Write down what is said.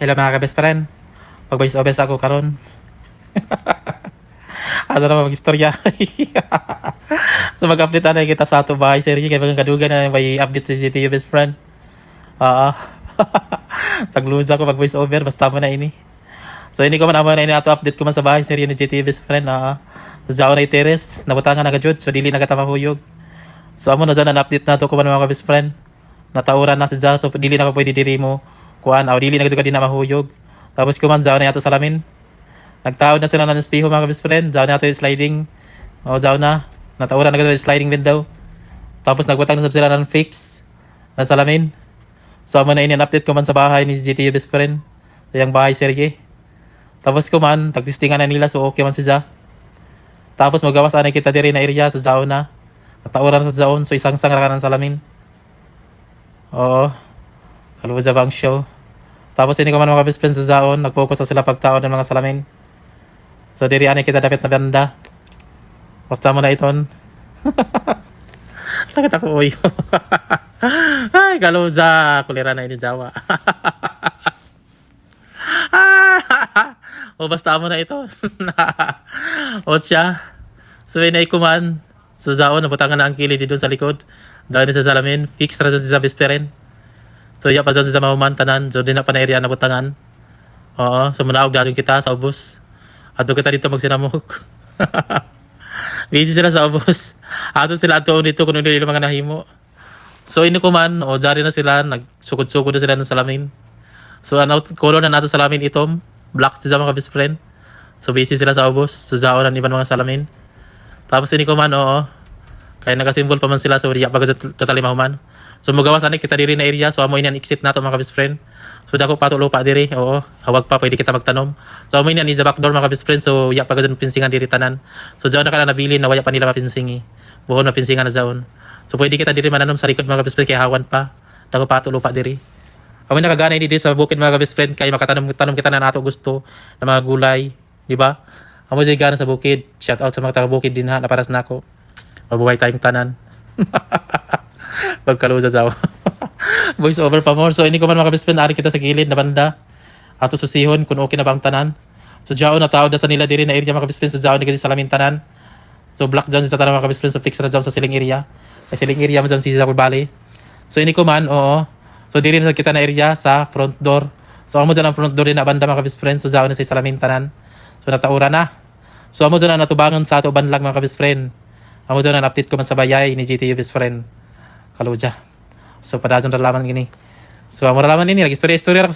Hello mga ka-best friend. Mag-voice over sa ako karon. Ano naman mag-istorya. So mag-update na kita sa ato bahay serye kay bagang kadugan na may update sa GTU best friend. Ah. Tagluza ko mag-voice over basta mo na ini. So ini ko man amo na ini ato update ko man sa bahay serye ni GTU best friend. Sa Jao na iteres, nabutangan na gajud so dili na katamahuyog. So amo na dyan na update na to ko man mga best friend. Natauran na si Jao so dili na ka pwede diri mo kuan aw dili na gud ka di na mahuyog. Tapos kuman Jao na yato salamin. Nagtawad na sila ng espeho mga best friend. Jao na yato yung sliding. O Jao na. Natauran na gud yung sliding window. Tapos nagbutang na sila ng fix na salamin. So amo na ini ang update ko man sa bahay ni GTU best friend. Sa yang bahay serye. Tapos kuman tagtistingan na nila so okay man si Jao. Tapos magawas na kita diri na area so Jao na. Natauran sa Jao so isang sang ra ng salamin. Oo. Kaluwa sa bang show. Tapos ini ko man mga best friends sa Zaon, nag-focus na sila pagtaon ng mga salamin. So diri ani kita dapat na banda. Basta mo na iton. Sakit ako oy. Ay, kaluza, kulira na ini Jawa. O basta mo na ito. O siya. So inay kuman. So Zaon, nabutangan na ang kilid dito sa likod. Dahil sa salamin, fix ra sa best friend. So iya pa sa mahuman tanan. So di na pa na area na butangan. Oo. So munaog dating kita sa ubos. Ato kita dito magsinamok. Busy sila sa ubos. Ato sila ato dito kung hindi mga nahimo. So ini ko man. O jari na sila. Nagsukod-sukod na sila ng salamin. So ano, color na nato salamin itom. Black sila mga best friend. So busy sila sa ubos. So Jao na iban mga salamin. Tapos ini ko man oo. Kaya nagasimbol pa man sila. So di pa totally mahuman. So magawa sana kita diri na area so amo inian exit nato mga best friend. So dako pato lupa diri. Oo, hawag pa pwede kita magtanom. So amo inian isa backdoor mga best friend so ya pa gud pinsingan diri tanan. So Jao na kana nabili na waya pa nila mapinsingi. Buhon na pinsingan na Jao. So pwede kita diri mananom sa likod mga best friend kay hawan pa. Dako pato lupa diri. Amo nakagana ini diri sa bukid mga best friend kay makatanom kita na nato gusto na mga gulay, di ba? Amo jay gana sa bukid. Shout out sa mga taga bukid din ha na paras nako. Mabuhay tayong tanan. Pagkaluza Jao. Voice over pa more. So ini ko man mga best friend ari kita sa gilid na banda. Ato susihon kung okay na ba ang tanan. So Jao na tao da sa nila diri na area mga best friend. So Jao ni kasi salamin tanan. So black Jao sa tanan mga best friend. So fix ra Jao sa siling area. Sa siling area mo dyan si Jao Bali. So ini ko man oo. So diri na kita na area sa front door. So amo dyan ang front door din na banda mga best friend. So Jao na sa salamin tanan. So nataura na. So amo dyan na natubangan sa ato banlag mga best friend. Amo dyan ang update ko man sa bayay ni GTU best friend. Kaluja. So pada dyan ralaman gini. So amo ralaman ini lagi istorya-istorya